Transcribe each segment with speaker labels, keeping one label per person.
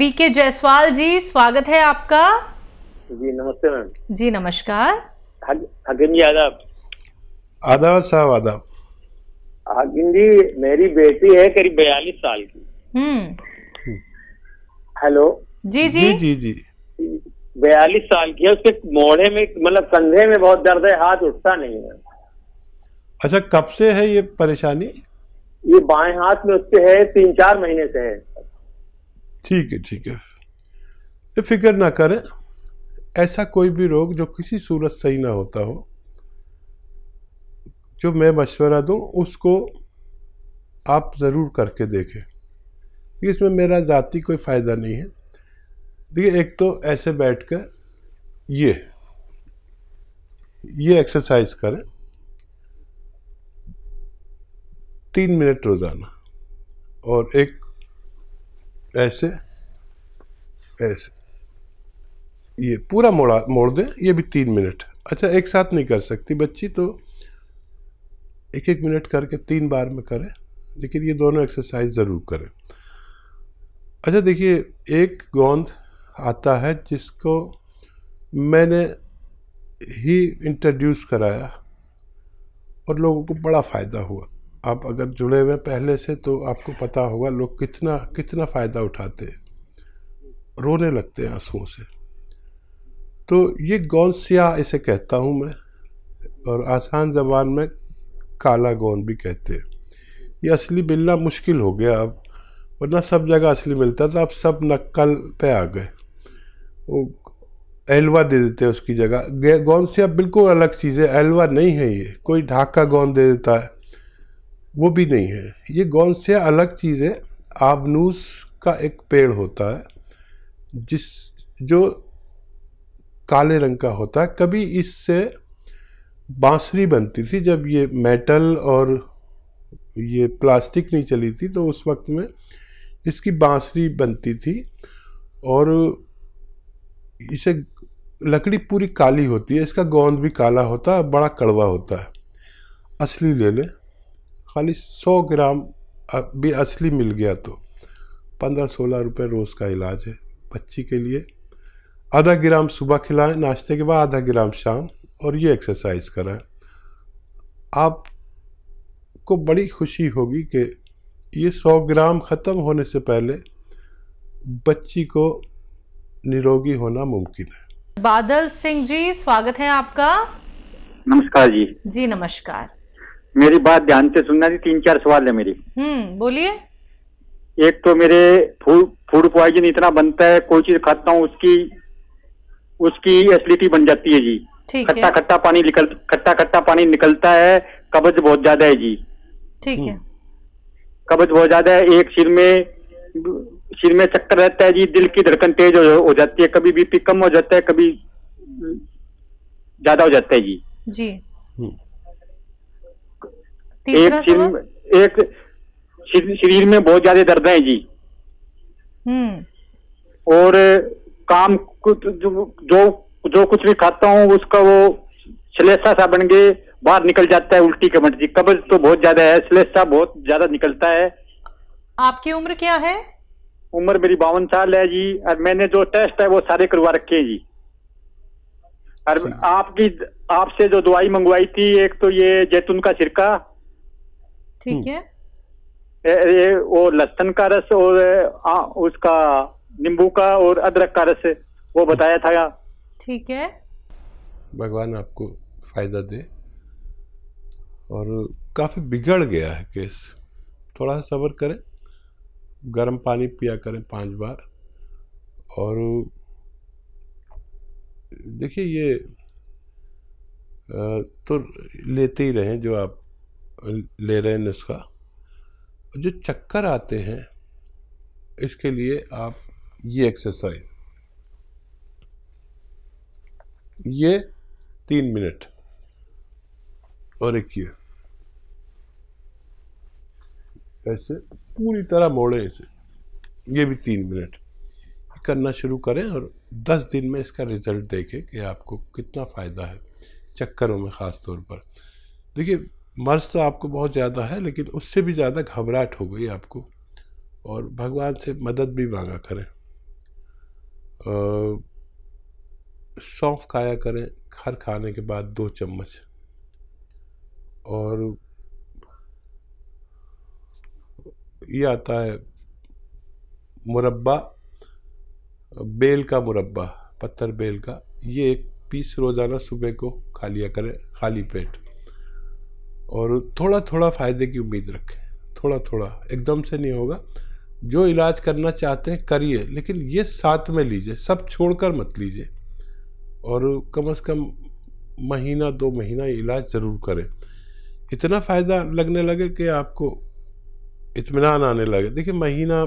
Speaker 1: BK Jaiswal जी, स्वागत है आपका।
Speaker 2: जी नमस्ते मैम।
Speaker 1: जी नमस्कार।
Speaker 2: हकीम जी आदाब।
Speaker 3: आदाब साहब आदाब।
Speaker 2: हकीम जी, मेरी बेटी है करीब 42 साल की। हेलो।
Speaker 1: जी
Speaker 3: जी जी जी।
Speaker 2: 42 साल की है, उसके मोढ़े में मतलब कंधे में बहुत दर्द है, हाथ उठता नहीं है।
Speaker 3: अच्छा, कब से है ये परेशानी?
Speaker 2: ये बाएं हाथ में उसके है, 3-4 महीने से है।
Speaker 3: ठीक है ठीक है, ये फिक्र ना करें। ऐसा कोई भी रोग जो किसी सूरत सही ना होता हो, जो मैं मशवरा दूं उसको आप ज़रूर करके देखें। इसमें मेरा ज़ाती कोई फ़ायदा नहीं है। देखिए, एक तो ऐसे बैठकर ये एक्सरसाइज करें 3 मिनट रोज़ाना, और एक ऐसे ये पूरा मोड़ दें, ये भी 3 मिनट। अच्छा, एक साथ नहीं कर सकती बच्ची, तो 1-1 मिनट करके 3 बार में करें, लेकिन ये दोनों एक्सरसाइज ज़रूर करें। अच्छा देखिए, एक गोंद आता है जिसको मैंने ही इंट्रोड्यूस कराया और लोगों को बड़ा फ़ायदा हुआ। आप अगर जुड़े हुए पहले से तो आपको पता होगा लोग कितना कितना फ़ायदा उठाते हैं, रोने लगते हैं आंसुओं से। तो ये गोंद स्याह इसे कहता हूँ मैं, और आसान ज़बान में काला गोंद भी कहते हैं। ये असली मिलना मुश्किल हो गया अब, वरना सब जगह असली मिलता था, अब सब नक्कल पे आ गए। वो एलवा दे देते हैं उसकी जगह। गोंद स्याह बिल्कुल अलग चीज़ है, एलवा नहीं है। ये कोई ढाका गोंद दे देता है, वो भी नहीं है। ये गोंद स्याह अलग चीज़ है। आबनूस का एक पेड़ होता है जो काले रंग का होता है। कभी इससे बांसुरी बनती थी, जब ये मेटल और ये प्लास्टिक नहीं चली थी तो उस वक्त में इसकी बांसुरी बनती थी, और इसे लकड़ी पूरी काली होती है, इसका गोंद भी काला होता है, बड़ा कड़वा होता है। असली ले लें, खाली 100 ग्राम भी असली मिल गया तो 15-16 रुपये रोज़ का इलाज है बच्ची के लिए। आधा ग्राम सुबह खिलाएं नाश्ते के बाद, आधा ग्राम शाम, और ये एक्सरसाइज कराएं। आपको बड़ी खुशी होगी कि ये 100 ग्राम ख़त्म होने से पहले बच्ची को निरोगी होना मुमकिन है।
Speaker 1: बादल सिंह जी, स्वागत है आपका।
Speaker 2: नमस्कार जी।
Speaker 1: जी नमस्कार।
Speaker 2: मेरी बात ध्यान से सुनना जी, 3-4 सवाल है मेरी।
Speaker 1: बोलिए।
Speaker 2: एक तो मेरे फूड पॉइजन इतना बनता है, कोई चीज खाता हूँ उसकी एसिडिटी बन जाती है जी। खट्टा खट्टा पानी निकलता है, कब्ज बहुत ज्यादा है जी।
Speaker 1: ठीक है।
Speaker 2: कब्ज बहुत ज्यादा है, एक सिर में चक्कर रहता है जी, दिल की धड़कन तेज हो जाती है, कभी बीपी कम हो जाता है, कभी ज्यादा हो जाता है जी।
Speaker 1: जी।
Speaker 2: एक शरीर में बहुत ज्यादा दर्द है जी। और काम जो कुछ भी खाता हूँ उसका वो श्लेष्मा सा बन के बाहर निकल जाता है, उल्टी कमट जी। कब्ज तो बहुत ज्यादा है, श्लेष्मा बहुत ज्यादा निकलता है। आपकी
Speaker 1: उम्र क्या है?
Speaker 2: उम्र मेरी 52 साल है जी, और मैंने जो टेस्ट है वो सारे करवा रखे हैं जी। और आपसे जो दवाई मंगवाई थी, एक तो ये जैतून का सिरका,
Speaker 1: ठीक है,
Speaker 2: ये वो लहसुन का रस, और उसका नींबू का और अदरक का रस, वो बताया था।
Speaker 1: ठीक है।
Speaker 3: भगवान आपको फायदा दे। और काफ़ी बिगड़ गया है केस, थोड़ा सा सब्र करें, गर्म पानी पिया करें 5 बार। और देखिए, ये तो लेते ही रहें जो आप ले रहे हैं नुस्खा। जो चक्कर आते हैं इसके लिए आप ये एक्सरसाइज, ये 3 मिनट, और एक ये ऐसे पूरी तरह मोड़े इसे, ये भी 3 मिनट करना शुरू करें, और 10 दिन में इसका रिजल्ट देखें कि आपको कितना फ़ायदा है चक्करों में ख़ास तौर पर। देखिए, मर्ज तो आपको बहुत ज़्यादा है, लेकिन उससे भी ज़्यादा घबराहट हो गई आपको, और भगवान से मदद भी मांगा करें। सौंफ खाया करें हर खाने के बाद 2 चम्मच। और ये आता है मुरब्बा, बेल का मुरब्बा, पत्थर बेल का, ये 1 पीस रोज़ाना सुबह को खा लिया करें खाली पेट। और थोड़ा थोड़ा फ़ायदे की उम्मीद रखें, थोड़ा थोड़ा, एकदम से नहीं होगा। जो इलाज करना चाहते हैं करिए, लेकिन ये साथ में लीजिए, सब छोड़कर मत लीजिए। और कम से कम महीना 2 महीना इलाज ज़रूर करें। इतना फ़ायदा लगने लगे कि आपको इत्मीनान आने लगे। देखिए महीना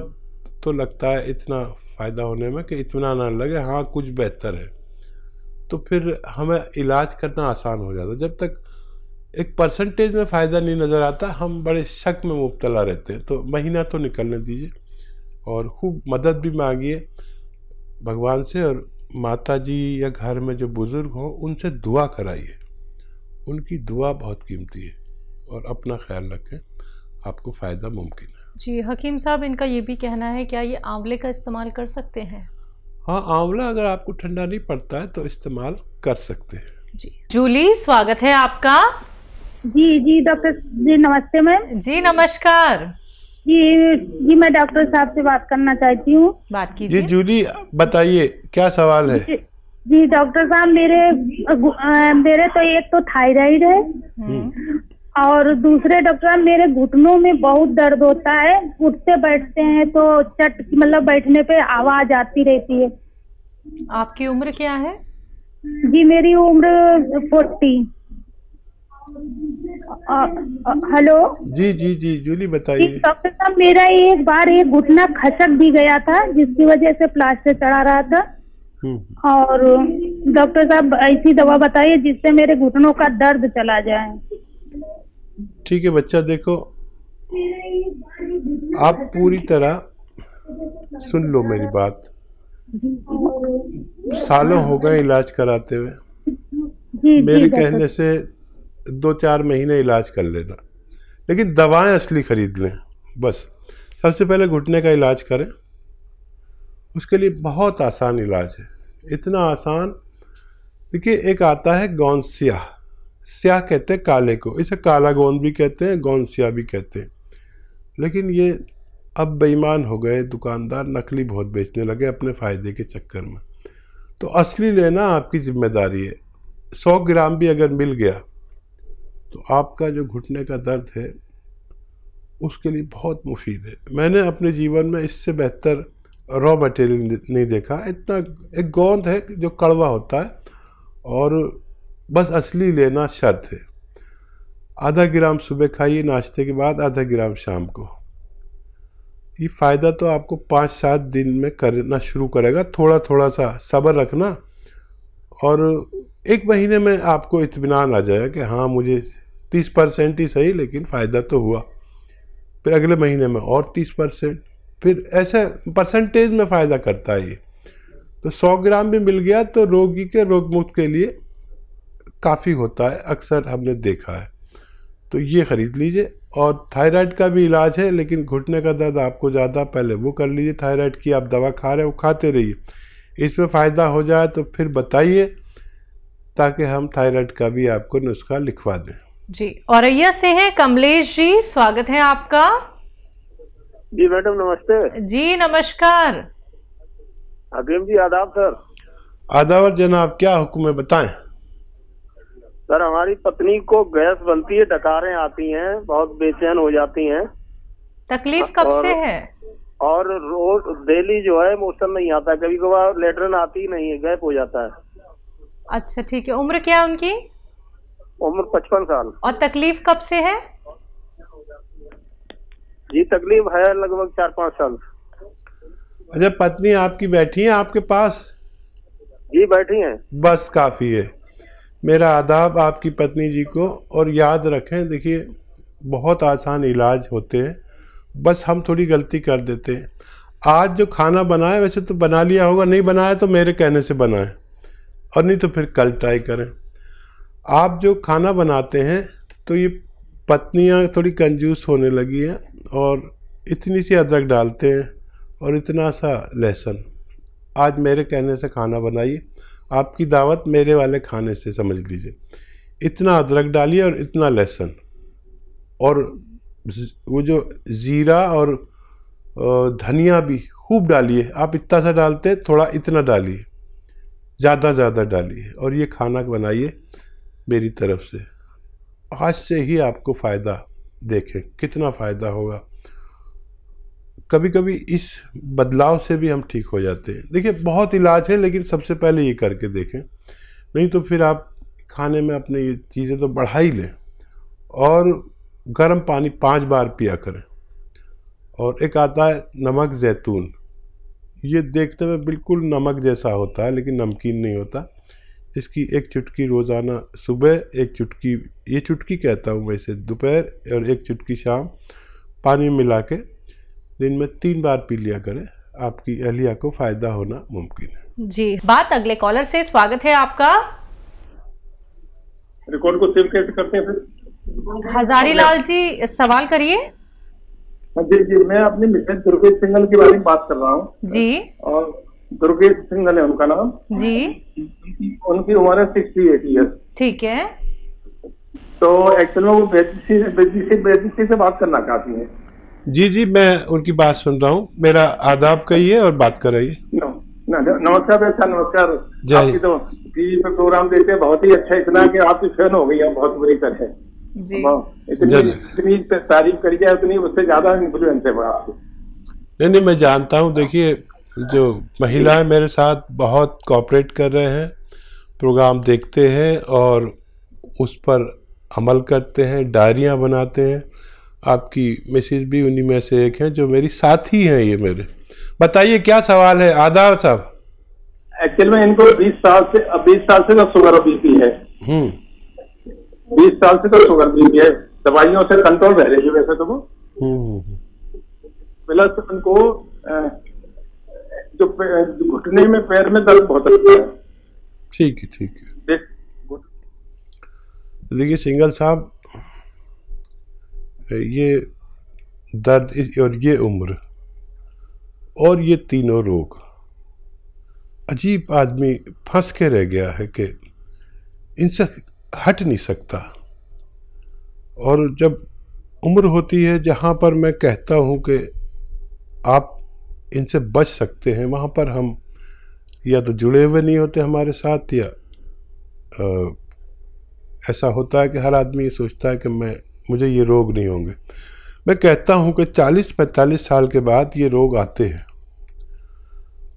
Speaker 3: तो लगता है इतना फ़ायदा होने में कि इत्मीनान आने लगे, हाँ कुछ बेहतर है, तो फिर हमें इलाज करना आसान हो जाता है। जब तक एक परसेंटेज में फ़ायदा नहीं नज़र आता, हम बड़े शक में मुब्तला रहते हैं। तो महीना तो निकलने दीजिए और खूब मदद भी मांगिए भगवान से। और माता जी या घर में जो बुज़ुर्ग हों उनसे दुआ कराइए, उनकी दुआ बहुत कीमती है। और अपना ख्याल रखें, आपको फ़ायदा मुमकिन है।
Speaker 1: जी हकीम साहब, इनका ये भी कहना है, क्या ये आंवले का इस्तेमाल कर सकते हैं?
Speaker 3: हाँ, आंवला अगर आपको ठंडा नहीं पड़ता है तो इस्तेमाल कर सकते हैं।
Speaker 1: जी जूली, स्वागत है आपका।
Speaker 4: जी डॉक्टर जी नमस्ते मैम।
Speaker 1: जी नमस्कार।
Speaker 4: जी मैं डॉक्टर साहब से बात करना चाहती हूँ।
Speaker 1: बात कीजिए।
Speaker 3: जी जूली, बताइए क्या सवाल है?
Speaker 4: जी डॉक्टर साहब, मेरे तो एक तो थायराइड है और दूसरे डॉक्टर साहब मेरे घुटनों में बहुत दर्द होता है। उठते बैठते हैं तो मतलब बैठने पे आवाज आती रहती है।
Speaker 1: आपकी उम्र क्या है?
Speaker 4: जी मेरी उम्र 40। हेलो।
Speaker 3: जी जूली बताइए।
Speaker 4: डॉक्टर साहब, मेरा एक बार एक घुटना खसक भी गया था, जिसकी वजह से प्लास्टर चढ़ा रहा था। और डॉक्टर साहब ऐसी दवा बताइए जिससे मेरे घुटनों का दर्द चला जाए।
Speaker 3: ठीक है बच्चा, देखो आप पूरी तरह सुन लो मेरी बात। सालों हो गए इलाज कराते हुए। मेरे कहने से 2-4 महीने इलाज कर लेना, लेकिन दवाएं असली खरीद लें बस। सबसे पहले घुटने का इलाज करें, उसके लिए बहुत आसान इलाज है, इतना आसान। देखिए एक आता है गोंद स्याह, स्याह कहते हैं काले को, इसे काला गोंद भी कहते हैं, गोंद स्याह भी कहते हैं। लेकिन ये अब बेईमान हो गए दुकानदार, नकली बहुत बेचने लगे अपने फ़ायदे के चक्कर में। तो असली लेना आपकी जिम्मेदारी है। 100 ग्राम भी अगर मिल गया तो आपका जो घुटने का दर्द है उसके लिए बहुत मुफीद है। मैंने अपने जीवन में इससे बेहतर रॉ मटेरियल नहीं देखा। इतना एक गोंद है जो कड़वा होता है और बस असली लेना शर्त है। आधा ग्राम सुबह खाइए नाश्ते के बाद, आधा ग्राम शाम को। ये फ़ायदा तो आपको 5-7 दिन में करना शुरू करेगा। थोड़ा थोड़ा सा सब्र रखना और 1 महीने में आपको इत्मीनान आ जाएगा कि हाँ मुझे 30% ही सही लेकिन फ़ायदा तो हुआ। फिर अगले महीने में और 30%, फिर ऐसे परसेंटेज में फ़ायदा करता है ये। तो 100 ग्राम भी मिल गया तो रोगी के रोग मुक्त के लिए काफ़ी होता है, अक्सर हमने देखा है। तो ये ख़रीद लीजिए। और थायराइड का भी इलाज है, लेकिन घुटने का दर्द आपको ज़्यादा, पहले वो कर लीजिए। थायराइड की आप दवा खा रहे हो, खाते रहिए। इसमें फ़ायदा हो जाए तो फिर बताइए, ताकि हम थायराइड का भी आपको नुस्खा लिखवा दें।
Speaker 1: जी औरैया से हैं कमलेश जी, स्वागत है आपका।
Speaker 5: जी मैडम नमस्ते।
Speaker 1: जी नमस्कार।
Speaker 5: हकीम जी आदाब सर।
Speaker 3: आदाब जनाब, क्या हुक्म है बताएं।
Speaker 5: सर हमारी पत्नी को गैस बनती है, डकारें आती हैं, बहुत बेचैन हो जाती हैं।
Speaker 1: तकलीफ कब से है?
Speaker 5: और रोज डेली जो है मोशन नहीं आता, कभी कभार लेटरिन आती नहीं है, गैप हो जाता है।
Speaker 1: अच्छा ठीक है। उम्र क्या है उनकी?
Speaker 5: उम्र 55 साल।
Speaker 1: और तकलीफ कब से है?
Speaker 5: जी तकलीफ है लगभग 4-5 साल।
Speaker 3: अच्छा, पत्नी आपकी बैठी है आपके पास?
Speaker 5: जी बैठी हैं।
Speaker 3: बस काफ़ी है। मेरा आदाब आपकी पत्नी जी को। और याद रखें, देखिए बहुत आसान इलाज होते हैं, बस हम थोड़ी गलती कर देते हैं। आज जो खाना बनाए, वैसे तो बना लिया होगा, नहीं बनाया तो मेरे कहने से बनाएं, और नहीं तो फिर कल ट्राई करें। आप जो खाना बनाते हैं तो ये पत्नियां थोड़ी कंजूस होने लगी हैं और इतनी सी अदरक डालते हैं और इतना सा लहसुन, आज मेरे कहने से खाना बनाइए, आपकी दावत मेरे वाले खाने से समझ लीजिए। इतना अदरक डालिए और इतना लहसुन, और वो जो ज़ीरा और धनिया भी खूब डालिए। आप इतना सा डालते हैं, थोड़ा इतना डालिए, ज़्यादा डालिए, और ये खाना बनाइए मेरी तरफ से। आज से ही आपको फ़ायदा, देखें कितना फ़ायदा होगा। कभी कभी इस बदलाव से भी हम ठीक हो जाते हैं। देखिए बहुत इलाज है, लेकिन सबसे पहले ये करके देखें, नहीं तो फिर आप खाने में अपने ये चीज़ें तो बढ़ा ही लें। और गर्म पानी 5 बार पिया करें। और एक आता है नमक ज़ैतून, ये देखने में बिल्कुल नमक जैसा होता है लेकिन नमकीन नहीं होता। इसकी एक चुटकी रोज़ाना सुबह, एक चुटकी, ये चुटकी कहता हूँ मैं इसे, दोपहर, और एक चुटकी शाम पानी में मिला के दिन में 3 बार पी लिया करें। आपकी अहलिया को फ़ायदा होना मुमकिन है।
Speaker 1: जी, बात अगले कॉलर से। स्वागत है आपका।
Speaker 5: रिकॉर्ड को सेव कैसे करते हैं फिर?
Speaker 1: हजारी लाल जी, सवाल करिए।
Speaker 5: जी जी, मैं अपनी मिसेज दुर्गेश सिंघल के बारे में बात कर रहा हूँ
Speaker 1: जी।
Speaker 5: और दुर्गेश सिंघल है उनका नाम
Speaker 1: जी।
Speaker 5: उनकी उम्र है 68 ईयर्स।
Speaker 1: ठीक है।
Speaker 5: तो एक्चुअल में वो बेदी से बात करना चाहती हैं।
Speaker 3: जी जी, मैं उनकी बात सुन रहा हूँ। मेरा आदाब कहिए और बात कराइए।
Speaker 5: नमस्कार बेटा, नमस्कार। आपकी तो टीवी पे प्रोग्राम देते हैं, बहुत ही अच्छा, इतना कि आपकी फैन हो गई है बहुत बुरी तरह
Speaker 1: जी।
Speaker 5: इतनी तारीफ करी जाए उतनी उससे ज्यादा इन्फ्लुएंस है आपकी।
Speaker 3: नहीं, मैं जानता हूँ। देखिए जो महिलाएं मेरे साथ बहुत कोऑपरेट कर रहे हैं, प्रोग्राम देखते हैं और उस पर अमल करते हैं, डायरियाँ बनाते हैं। आपकी मिसेज भी उन्हीं में से एक हैं जो मेरी साथी हैं। ये मेरे, बताइए क्या सवाल है आदाब साहब?
Speaker 5: एक्चुअल में इनको 20 साल से तो शुगर बीपी है। 20 साल से तो शुगर बीपी है, दवाइयों से कंट्रोल रह रही है वैसे तो वो। प्लस उनको जो घुटने में, पैर में दर्द बहुत रहता है।
Speaker 3: ठीक है, ठीक है। देखिए सिंघल साहब, ये दर्द और ये उम्र और ये तीनों रोग, अजीब आदमी फंस के रह गया है कि इनसे हट नहीं सकता। और जब उम्र होती है जहाँ पर मैं कहता हूँ कि आप इनसे बच सकते हैं, वहाँ पर हम या तो जुड़े हुए नहीं होते हमारे साथ, या ऐसा होता है कि हर आदमी ये सोचता है कि मुझे ये रोग नहीं होंगे। मैं कहता हूँ कि 40-45 साल के बाद ये रोग आते हैं।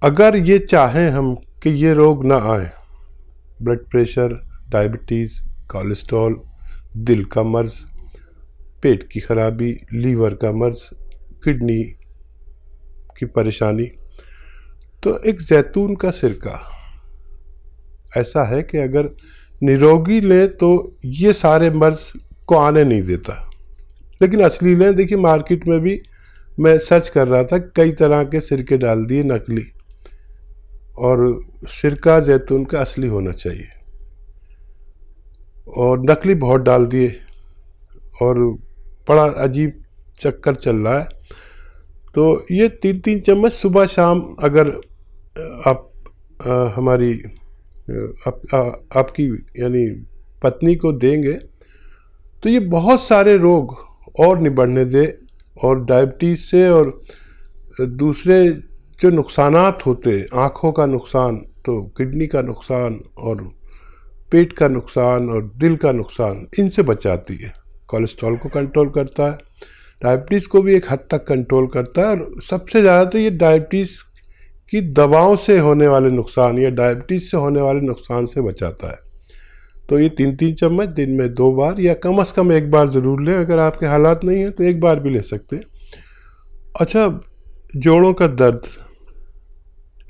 Speaker 3: अगर ये चाहें हम कि ये रोग ना आए, ब्लड प्रेशर, डायबिटीज़, कोलेस्ट्रॉल, दिल का मर्ज़, पेट की खराबी, लीवर का मर्ज़, किडनी की परेशानी, तो एक जैतून का सिरका ऐसा है कि अगर निरोगी लें तो ये सारे मर्ज़ को आने नहीं देता। लेकिन असली लें, देखिए मार्केट में भी मैं सर्च कर रहा था, कई तरह के सिरके डाल दिए नकली, और सिरका जैतून का असली होना चाहिए, और नकली बहुत डाल दिए और बड़ा अजीब चक्कर चल रहा है। तो ये 3-3 चम्मच सुबह शाम अगर आप हमारी आपकी यानी पत्नी को देंगे तो ये बहुत सारे रोग और निबड़ने दे, और डायबिटीज़ से और दूसरे जो नुकसानात होते, आँखों का नुकसान, तो किडनी का नुकसान और पेट का नुकसान और दिल का नुकसान, इनसे बचाती है। कोलेस्ट्रॉल को कंट्रोल करता है, डायबिटीज़ को भी एक हद तक कंट्रोल करता है, और सबसे ज़्यादा तो ये डायबिटीज़ की दवाओं से होने वाले नुकसान या डायबिटीज़ से होने वाले नुकसान से बचाता है। तो ये 3-3 चम्मच दिन में 2 बार या कम से कम 1 बार ज़रूर लें। अगर आपके हालात नहीं हैं तो 1 बार भी ले सकते हैं। अच्छा, जोड़ों का दर्द,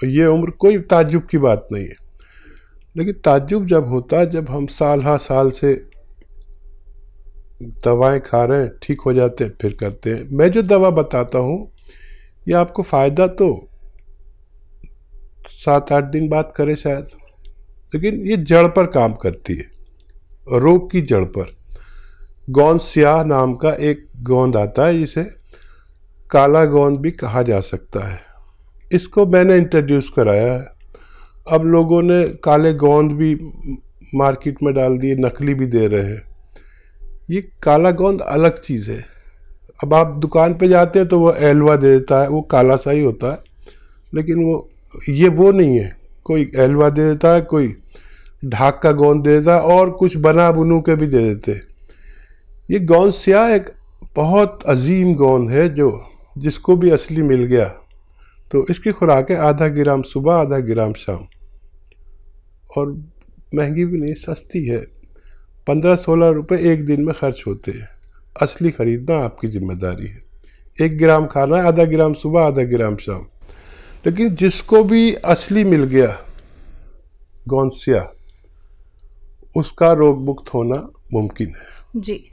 Speaker 3: ये उम्र कोई ताज्जुब की बात नहीं है, लेकिन ताज्जुब जब होता है जब हम साल से दवाएं खा रहे हैं, ठीक हो जाते हैं, फिर करते हैं। मैं जो दवा बताता हूँ ये आपको फ़ायदा तो 7-8 दिन बाद करे शायद, लेकिन ये जड़ पर काम करती है, रोग की जड़ पर। गोंद स्याह नाम का एक गोंद आता है, जिसे काला गोंद भी कहा जा सकता है। इसको मैंने इंट्रोड्यूस कराया है। अब लोगों ने काले गोंद भी मार्केट में डाल दिए, नकली भी दे रहे हैं। ये काला गोंद अलग चीज़ है। अब आप दुकान पे जाते हैं तो वो एलवा दे देता है, वो काला सा ही होता है, लेकिन वो नहीं है। कोई एलवा दे देता है, कोई ढाक का गोंद दे देता है, और कुछ बना बुनू के भी दे देते। ये गोंद स्याह एक बहुत अजीम गोंद है, जिसको भी असली मिल गया तो इसकी खुराक है आधा ग्राम सुबह, आधा ग्राम शाम, और महंगी भी नहीं, सस्ती है। 15-16 रुपये एक दिन में खर्च होते हैं। असली खरीदना आपकी जिम्मेदारी है। 1 ग्राम खाना है, आधा ग्राम सुबह, आधा ग्राम शाम। लेकिन जिसको भी असली मिल गया गोंद स्याह, उसका रोग मुक्त होना मुमकिन है।
Speaker 1: जी।